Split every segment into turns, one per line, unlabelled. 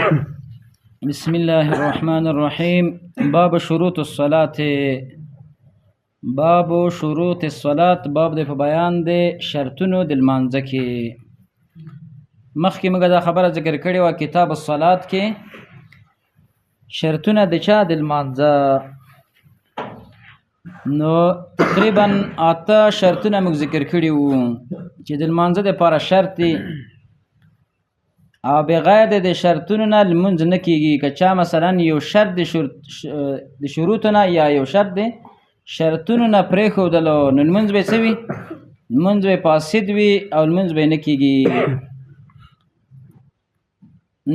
بسم الله الرحمن الرحيم. باب شروط الصلاة. باب شروط الصلاة. باب د په بیان د شرطونو د لمانځه کې. مخکې موږ دا خبره ذکر کړې وه کتاب الصلاة کې شرطونه د چا د لمانځه، نو تقریبا 8 شرطونه موږ ذکر کړي وو چې د لمانځه دپاره شرط دي، او بغیر د شرطونو نه لمونځ نه کېږي. که چا مثلا یو شرط د شروطو نه یا یو شرط د شرطونو نه پرېښودلو نو لمونځ به څه وي؟ لمونځ به فاسد وي او لمونځ به نه کېږي.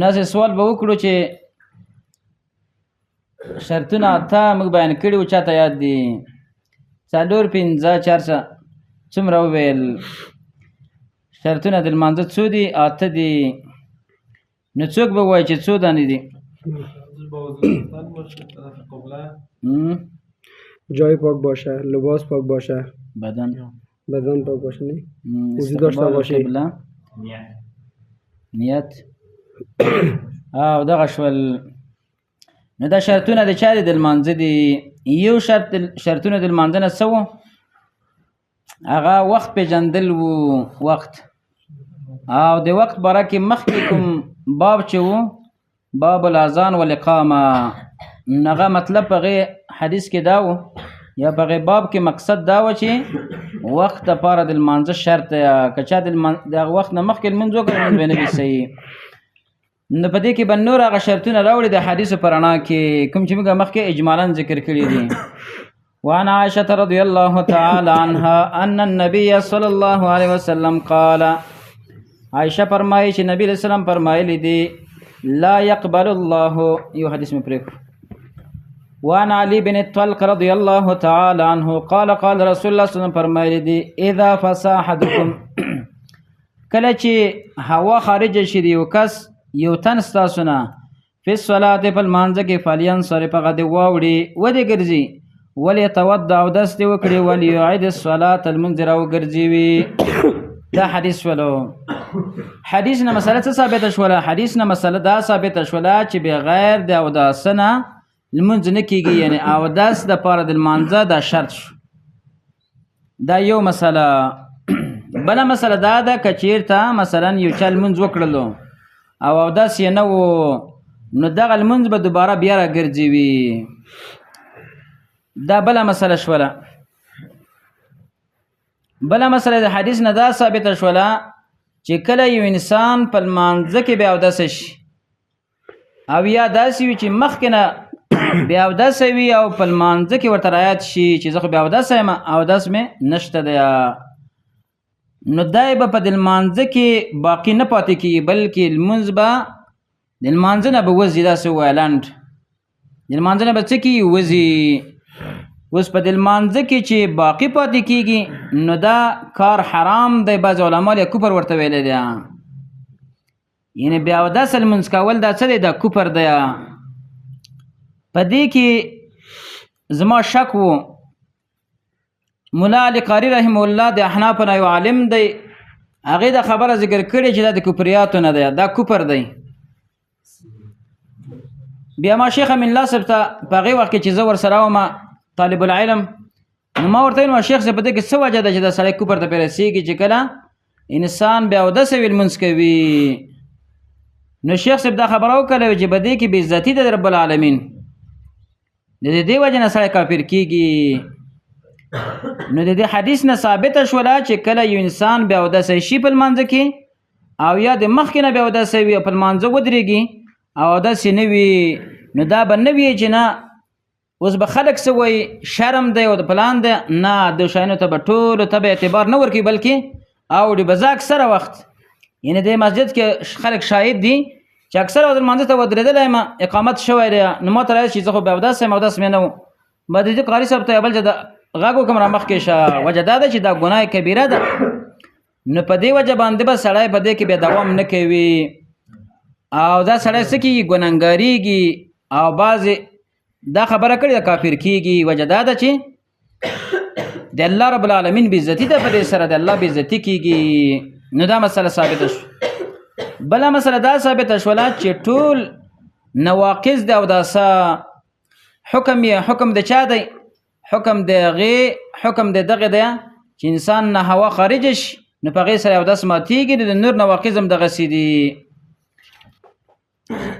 ناسې سوال به وکړو چې شرطونه 8 موږ بیان کړي وو، چاته یاد دي؟ 4 5 4 څومره وویل؟ شرطونه د لمانځه څو دي؟ 8 دي. نو څوک به وایي چې څو دانې دي؟
جای پاک باشه، لباس پاک باشه،
بدن
پاک باشه، نه وضو داشته باشه،
نیت او دغه شول. نو دا شرطونه د چا دي؟ د لمانځه دي. یو شرطونه د لمانځه نه څه وو؟ هغه وخت پیژندل وو. وخت او د وخت باره کې مخکې کوم باب چې وو باب الاذان والاقامه، هغه مطلب هغې حدیث کې دا وو یا په هغې باب کې مقصد دا و چې وخت دپاره د لمانځه شرط دی. که چا د وخت نه مخکې لمونځ وکړي لمونځ به نه وي صحیح. نو په دې کې به نور هغه شرطونه راوړي د حدیثو په رڼا کې کوم چې موږ مخکې اجمالا ذکر کړي دي. وعن عائشة رضي الله تعالى عنها أن النبي صلى الله عليه وسلم قال، عائشہ فرمایي چې نبی علیہ السلام فرمایلی دي لا يقبل الله. یو حدیث مې پرېږدو. وعن علي بن الطلق رضي الله تعالى عنه قال قال رسول الله صلی الله علیه وسلم فرمایلی دي اذا فسى احدكم، کله چې هوا خارج شي د یو کس یو تن ستاسو نه فی الصلاة په لمانځه کې فلینصرف هغه دې واوړي ودې ګرځي وليتوضأ اودس دې وکړي وليعيد الصلاة لمونځ راوګرځوي. دا حدیث ولو حدیث نه مسله څه ثابته شوله؟ حدیث نه مسله دا ثابته شوله چې بغیر د اوداس نه لمونځ نه کېږي، یعنی اوداس د پاره د لمانځه دا شرط شو. دا یو مسله. بله مسله دا ده که چېرته مثلا یو چا لمونځ وکړلو او اوداس یې نه و، نو دغه لمونځ به دوباره بیا راګرځوي. دا بله مسله شوله. بله مسله د حدیث نه دا ثابته شوله چې کله یو انسان په لمانځه کې بیا اودس شي او یا داسې وي چې مخکې نه بیا اودس وي او په لمانځه کې ورته رعایت شي چې زه خو بیا اودس یم، اودس مې نشته دی، نو دی به په د لمانځه کې باقي نه پاتې کېږي، بلکې لمونځ به د لمانځه نه به وځي. داسې ووایه لنډ د لمانځه نه به څه کېږي؟ وځي. اوس په د لمانځه کې چې باقي پاتې کېږي نو دا کار حرام دی. بعض علما یې کفر ورته ویلی دی، یعنې بیا اودس لمونځ کول دا څه دی؟ دا کفر دی. په دې کې زما شک و. ملا علی قاری رحمه الله د احنافو نه یو عالم دی، هغې دا خبره ذکر کړې چې دا د کفریاتو نه دی، دا کفر دی. بیا ما شیخ امین الله صاحب ته په هغې وخت کې چې زه ورسره وم طالب العلم، نو ما ورته ویل شیخ صاحب په دې کې څه وجه ده چې دا سړی کفر ته پرې رسېږي چې کله انسان بیا اودس وي لمونځ کوي؟ نو شیخ صاحب دا خبره وکړله چې په دې کې بې عزتي ده د رب العالمین، د دې وجه نه سړی کافر کېږي. نو د دې حدیث نه ثابته شوله چې کله یو انسان بیا اودس شي په لمانځه کې او یا د مخکې نه بیا اودس وي او په لمانځه ودرېږي او اودس یې نه وي، نو دا به نه وي چې نه اوس به خلک څه وایي شرم دی او د پلان دی. نه، د شیانو ته به ټولو ته به اعتبار نه ورکوي، بلکې اوړي به زه اکثره وخت یعنې د مسجد کې خلک شاهد دي چې اکثره وخت لمانځه ته ودرېدلی یم، اقامت شوی دی، نو ما ته رایي چې زه خو بیا اودس یم، اودس مې نه و. به د دې قاري صاحب ته یو بل ځای غږ وکړم را مخکې شه، وجه دا ده چې دا ګناه کبیره ده. نو په دې وجه باندې به سړی په دې کې بیا دوام نه کوي او دا سړی څه کېږي؟ ګنهګارېږي او بعضې دا خبره کړې ده کافر کېږي. وجه دا ده چې د الله رب العالمین بې عزتي ده، په دې سره د الله بې عزتي کېږي. نو دا مسله ثابته شو. بله مسله دا ثابته شوله چې ټول نواقض دی او داسه حکم د چا دی؟ حکم د دغه دی چې انسان نه هوا خارج شي نو په هغې سره اودس ماتېږي. د نور نواقض هم دغسې دي.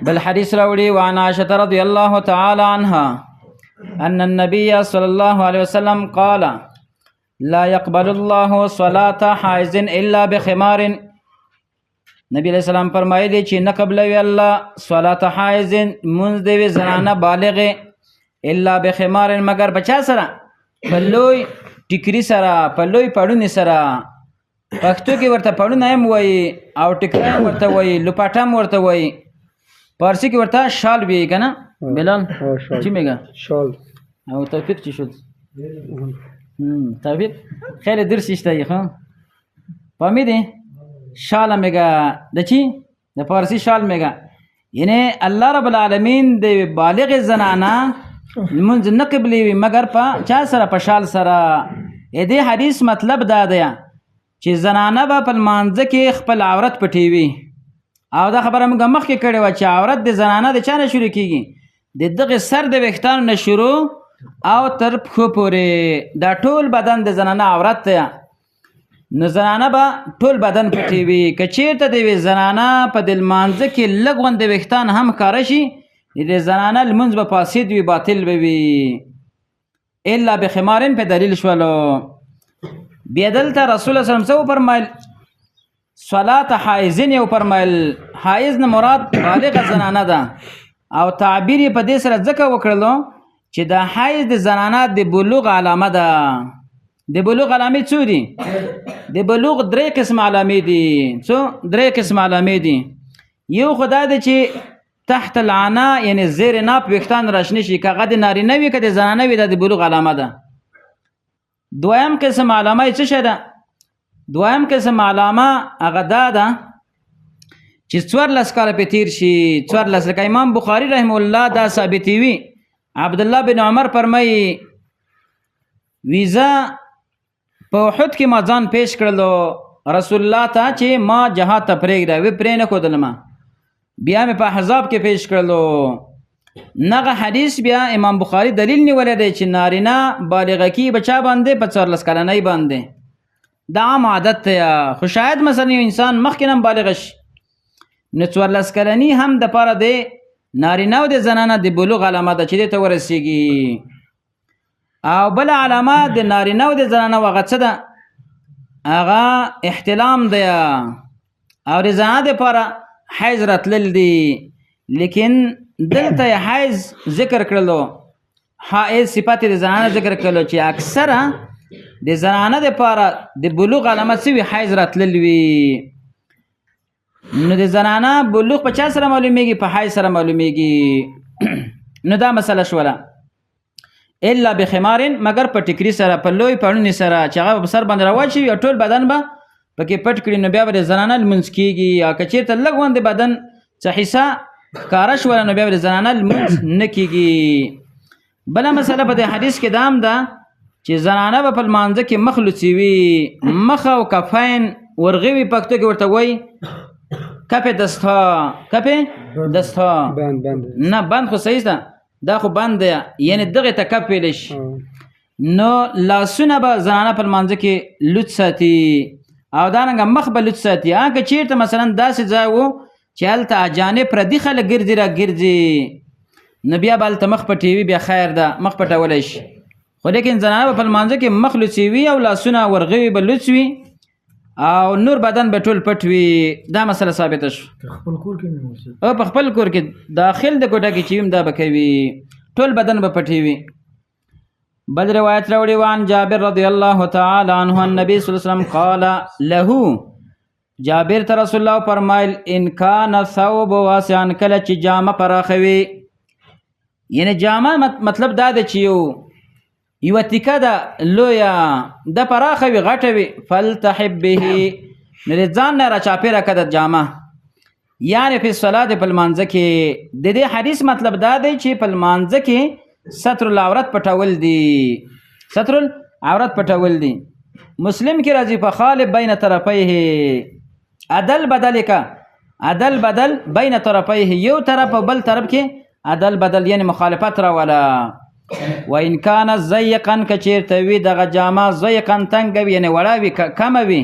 بل حدیث راوړي وعن عائشة رضی الله تعالی عنها ان النبي صلى الله عليه وسلم قال لا يقبل الله صلاة حائز الا بخمار. نبی علیہ السلام فرمایلی چې نه قبلوي الله صلاة حائز منځ د یوې زنانه بالغې الا بخمار مگر په چا سره؟ په لوی ټیکري سره، په لوی پړونې سره. پښتو کې ورته پړونه هم وایي او ټیکری هم ورته وایي، لوپاټه هم ورته وایي. پارسی کې ورته شال وایي که نه بلال؟ چی میگه؟
شال.
او توفیق چی شد؟ توفیق خیلی درس اشتایی خب فهمیدی؟ شال میگه د چی؟ د پارسی شال میگه. یعنی الله رب العالمین د بالغ زنانه منځ نه قبلوي مگر په چا سره؟ په شال سره. دې حدیث مطلب دا دی چې زنانه به په لمانځه کې خپل عورت پټوي. او دا خبره موږ مخکې کړې وه چې عورت د زنانه د چا نه شروع کېږي؟ د دغې سر د ویښتانو نه شروع او تر پښو پورې دا ټول بدن د زنانه عورت دی. نو زنانه به ټول بدن پټوي. که چېرته د یوې زنانه په د لمانځه کې لږ غوندې ویښتان هم ښکاره شي د زنانه لمونځ به فاسد وي، باطل به وي. الا بخمارن په دلیل شولو. بیا دلته رسول الله صلی الله علیه وسلم څه وفرمایل؟ صلات حائزین یې وفرمایل. حائز نه مراد بالغه زنانه ده او تعبیر یې په دې سره ځکه وکړلو چې د حائز د زنانه د بلوغ علامه ده. د بلوغ علامې څو دي؟ د بلوغ 3 قسم علامې دي. څو؟ 3 قسم علامې دي. یو خدا دی چې تحت العنا یعنی زیر ناپ ویښتان راشنه شي، که هغه د نارینه وي که د زنانه وي دا د بلوغ علامه ده. دویم قسم علامه یې څه شی ده؟ دویم قسم علامه هغه دا ده چې 14 کاله پې تیر شي. 14 لکه امام بخاري رحمه الله دا ثابتوي. عبدالله بن عمر فرمایي ویزه په احد کې ما ځان پیش کړلو رسول الله ته چې ما جهاد ته پرېږده، وی پرې نه ښودلم. بیا مې په احزاب کې پیش کړلو. نغه حدیث بیا امام بخاري دلیل نیولی دی چې نارینه بالغه کې به چا باندې؟ په 14 کلنۍ باندې. دا عام عادت دی. خو شاید مثلا یو انسان مخکې هم بالغ شي نو 14 کلني هم د پاره د نارینه او د زنانه د بلوغ علامه ده چې دې ته ورسېږي. او بل علامه د نارینه او د زنانه هغه څه ده؟ هغه احتلام دی. او د زنانه دپاره حیض راتلل دي. لیکن دلته حیض ذکر کړلو، حیض صفت د زنانه ذکر کړلو چې اکثره د زنانه دپاره د بلوغ علامه څه وي؟ حیض راتلل وي. نو د زنانه بلوغ په چا سره معلومیږي؟ په حیض سره معلومیږي. نو دا مسله شوله. الا بخمارن مگر په ټیکري سره، په لوی پړونې سره چې هغه په سر باندې راواچوي او ټول بدن به پکې پټ کړي نو بیا به د زنانه لمونځ کېږي. او که چېرته لږ غوندې بدن څه حصه ښکاره شوله نو بیا به د زنانه لمونځ نه کېږي. بله مسله په دې حدیث کې دا هم ده چې زنانه به په لمانځه کې مخ لوڅوي، مخ او کفین ورغوي. پښتو کې ورته وایي کپ دستا. کپ دستا نه بند خو صحیح ده، دا خو بند دی یعنی دغه ته کپ ویلی شي. نو لاسونه به زنانه په لمانځه کې لوڅ ساتي او دارنګه مخ به لوڅ ساتي. که چېرته مثلا داسې ځای و چې هلته اجانب پردي خلک ګرځي را ګرځي نو بیا به هلته مخ پټوي، بیا خیر ده مخ پټولی شي. خو لیکن زنانه به په لمانځه کې مخ لوڅوي او لاسونه ورغوي به لوڅ وي او نور بدن به ټول پټ وي. دا مسله ثابته شو. او په خپل کور کې داخل د کوټه کې چې ویم دا به کوي، ټول بدن به پټوي. بل روایت راوړي وان جابر رضی الله تعالی عنه النبي صلی الله علیه وسلم قال له جابر ته رسول الله فرمایل ان کان ثوب واسعا کله چې جامه پراخوي. یعنی جامه مطلب دا ده چې یو تیکه ده لویه د پراخه وي غټه وي فلتحب به نو د ځان نه راچاپېره که د جامه. یعنې په صلات په لمانځه کې د دې حدیث مطلب دا دی چې په لمانځه کې ستر العورت پټول دي. ستر العورت پټول دي. مسلم کې راځي فخالف بین طرفیه عدل بدل که عدل بدل بین طرفیه یو طرف او بل طرف کې عدل بدل یعنی مخالفت را ولا و ان کان ضيقا کچیرته وی دغه جامه ضيقا تنگ وی یعنی وړا وی کم وی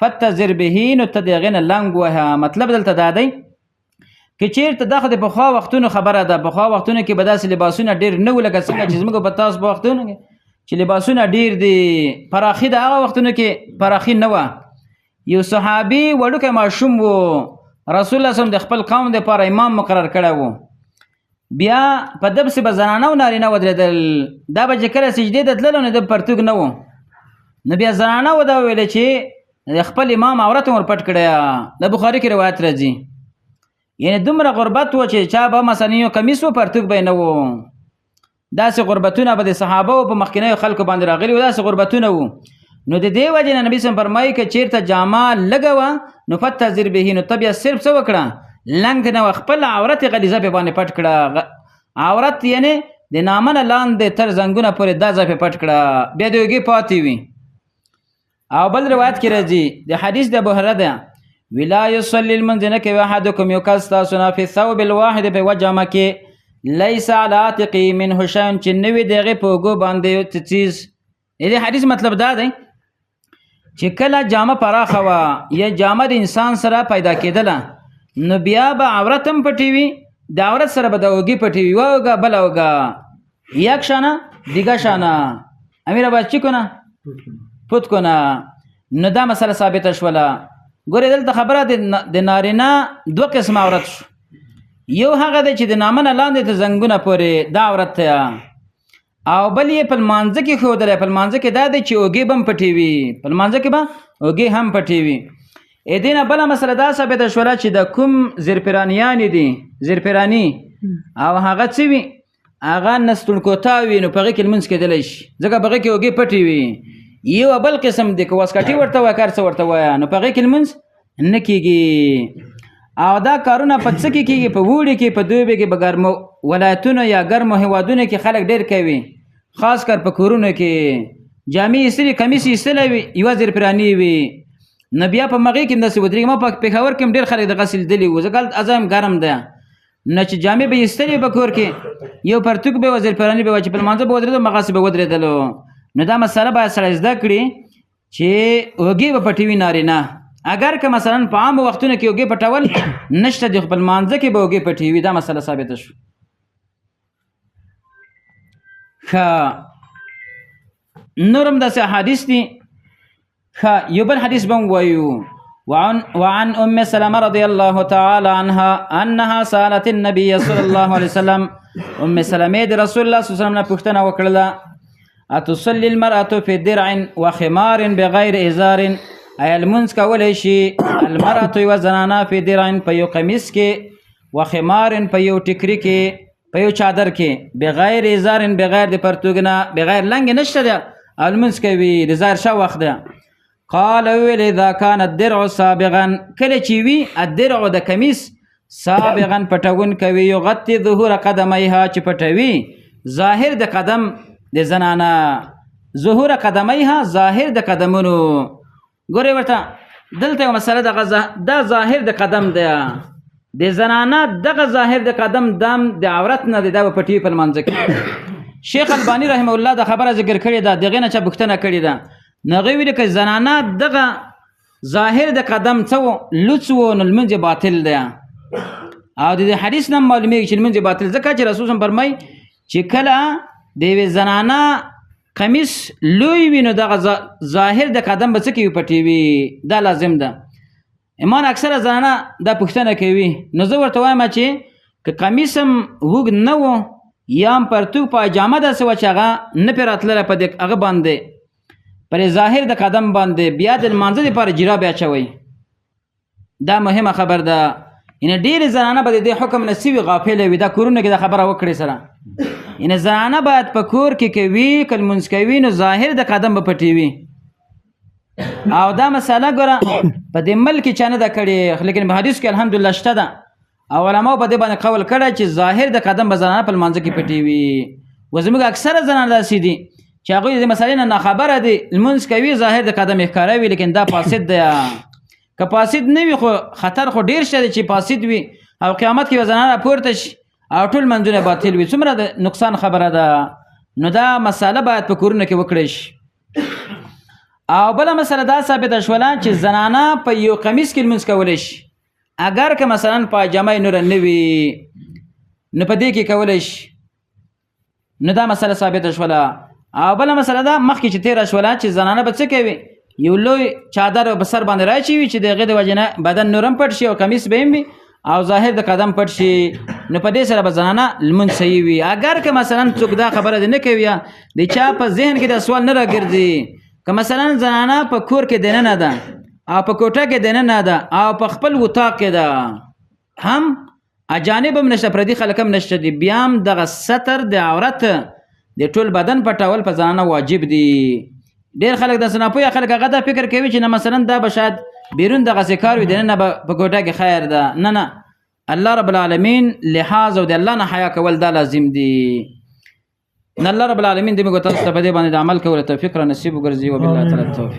فتزر به نو تدغن لنګ وه مطلب دلته دا دی کچیرته دغه په خوا وختونو خبره ده په خوا وختونو کې بداس لباسونه ډیر نه ولګه څنګه چې موږ په تاسو په وختونو کې چې لباسونه ډیر دي پراخي د هغه وختونو کې پراخي نه و یو صحابي وړوکه ماشوم وو رسول الله صم د خپل قوم د لپاره امام مقرر کړی وو بیا په دبس به زنانه او نارینه ودرېدل دا به چې کله سجدې ته تللو نو د پرتوګ نه و نو بیا زنانه و دا ویل چې خپل امام عورت ور پټ کړی د بخاري کې روایت راځي یعنی دومره غربت و چې چا به مثلا یو کمیس و پرتوګ به نه و داسې غربتونه به د صحابه او په مخکینیو خلکو باندې راغلي و داسې غربتونه وو نو د دې وجه نه نبی سم فرمایي که چیرته جامه لګوه نو فتزر به نو طبيعه صرف څه وکړه لنګ نه خپل عورت غلیظه په باندې پټ کړه عورت یعنی د نامنه لاندې تر زنګونه پورې دا ځای په پټ کړه بیا دوی پاتې وي او بل روایت کې راځي د حدیث د ابو هريره ده ولا يصلي المنزل کې احدكم يكستا سنا في الثوب الواحد په وجمه کې ليس على عاتقي منه شيء چې نوې دغه پوغو باندې چیز دې حدیث مطلب دا دی چې کله جامه پراخه وا یا جامه د انسان سره پیدا کېدله نو بیا به عورت هم پټي وي د عورت سره به د اوږې پټي وي وګه بل اوګه یک شانه دیګه شانه امیر ابا چې کنه پوت کنه نو دا مسله ثابته شوله ګورې دلته خبره د نارینه دوه قسم عورت شو یو هغه دی چې د نامنه لاندې ته زنګونه پورې دا عورت ته او بل یې په لمانځه کې ښودلی په لمانځه کې دا دی چې اوږې به هم پټې وي په لمانځه کې به اوږې هم پټې وي دې نه بله مسله دا ثابته شوله چې د کوم زیرپیرانیانې دي زیرپیراني او هغه څه وي هغه نستونکوتا وي نو په هغې کې لمونځ کېدلی شي ځکه په هغې کې اوږې پټې وي یو بل قسم دی که واسکټي ورته وایه کار څه ورته وایه نو په هغې کې لمونځ نه کېږي او دا کارونه په څه کې کېږي په اوړي کې په دوبي کې په ګرمو ولایتونو یا ګرمو هېوادونو کې خلک ډېر کوي خاص کر په کورونو کې جامې ایستلې کمیس ایستلی وي یوه زیرپیراني وي نو بیا په مغې کې همداسې ودرېږي ما په پېښور کې هم ډېر خلک دغسې لیدلي وو ځکه هلته ازم ګرم ده نو چې جامې به ایستلې په کور کې یو پرتوګ به وه زیرپیراني به وه چې په لمانځه به ودرېدو همغسې به ودرېدلو نو دا مسله باید سړی زده کړي چې اوږې به پټې وي نارینه اگر که مثلا په عامو وختونو کې اوږې پټول نشته د خپل لمانځه کې به اوږې پټې وي دا مسله ثابته شو نورم داسې احادیث دي یو بل حدیث به وایو وعن ام سلمة رضی الله تعالی عنها انها سالت النبي صلی الله علیه وسلم ام سلمة د رسول الله صلی الله علیه وسلم نه پوښتنه وکړله اتصلي المرأة في درع وخمار بغیر ازار ایا لمونځ کولی شي المرأة یوه زنانه فی درع په یو قمیص کې وخمار په یو ټکري کې په یو چادر کې بغیر ازار بغیر د پرتوګ نه بغیر لنګ نشته ده او لمونځ کوي د ظاهر شه وخت ده قال ویل اذا كان الدرع سابغا کله چې وي الدرع د کمیس سابغا پټون کوي یغطي ظهور قدمیها چې پټوي ظاهر د قدم د زنانه ظهور قدمیها ظاهر د قدمونو ګورې ورته دلته یو مسله دا ظاهر د قدم ده د زنانه دغه ظاهر د قدم دم د عورت نه دی دا به پټوي په لمانځه کې شیخ البانی رحمه الله دا خبره ذکر کړې ده دغې نه چا پوښتنه کړې ده نو هغوی ویلي که زنانه دغه ظاهر د قدم څه و لوڅ و نو لمونځ باطل دی او د دې حدیث نه معلومیږي چې لمونځ باطل ځکه چې رسول صلی فرمایي چې کله د یوې زنانه قمیص لوی وي نو دغه ظاهر د قدم به څه کوي پټې وي دا لازم ده ایمان اکثره زنانه دا پوښتنه کوي نو زه ورته وایم چې که قمیص هم اوږد نه و یا هم پرتوګ پایجامه داسې وه چې هغه نه پرې راتللی په دې هغه باندې پر ظاهر د قدم باندې بیا د لمانځه دپاره جرابې اچوئ دا مهمه خبر ده یعنې ډېرې زنانه به د دې حکم نه سوي غافله وي دا کورونه کې دا خبره وکړې سره یعنې زنانه باید په کور کې کوي که لمونځ کوي نو ظاهر د قدم به پټې وي او دا مسله ګوره په دې ملک چا نه ده کړې لیکن په حدیث کې الحمدلله شته ده او علماو په دې باندې قول کړی چې ظاهر د قدم به زنانه په لمانځه کې پټې وي و زموږ اکثره زنانه داسې دي چې هغوی د دې مسلې نه ناخبره دي لمونځ کوي ظاهر د قدم یې ښکاره وي لیکن دا فاسد دی که فاسد نه وي خو خطر خو ډیر شته چې فاسد وي او قیامت کې زنانه پورته شي او ټول منځونه باطل وي څومره د نقصان خبره ده. نو دا مساله باید په کورونه کې وکړی شي. او بله مسله دا ثابته شوله چې زنانه په یو قمیص کې لمونځ کولی شي اگر که مثلا پاجامه نوره نه وي نو په دې کې کولی شي. نو دا مسله ثابته شوله. او بله مسله دا مخکې چې تېره شوله چې زنانه به څه کوي یو لوی چادر په سر باندې راچوي چې د هغې د وجې نه بدن نور هم پټ شي او کمیس به هم وي او ظاهر د قدم پټ شي. نو په دې سره به زنانه لمونځ صحیح وي. اگر که مثلا څوک دا خبره دې نه کوي د چا په ذهن کې دا سوال نه راګرځي که مثلا زنانه په کور کې دننه ده او په کوټه کې دننه ده او په خپل وطاق کې ده هم اجانب هم نشته پردي خلک هم نشته دي بیا هم دغه ستر د عورت د ټول بدن پټول په زنانه واجب دي. ډېر خلک داسې ناپوهه خلک هغه دا فکر کوي چې نه مثلا دا به شاید بیرون دغسې کار وي دننه به په کوټه کې خیر ده. نه الله رب العالمین لحاظ او د الله نه حیا کول دا لازم دي. الله رب العالمین دې موږ تاسو ته په دې باندې د عمل کولو توفیق را نصیب وګرځي. وبالله تعالی التوفیق.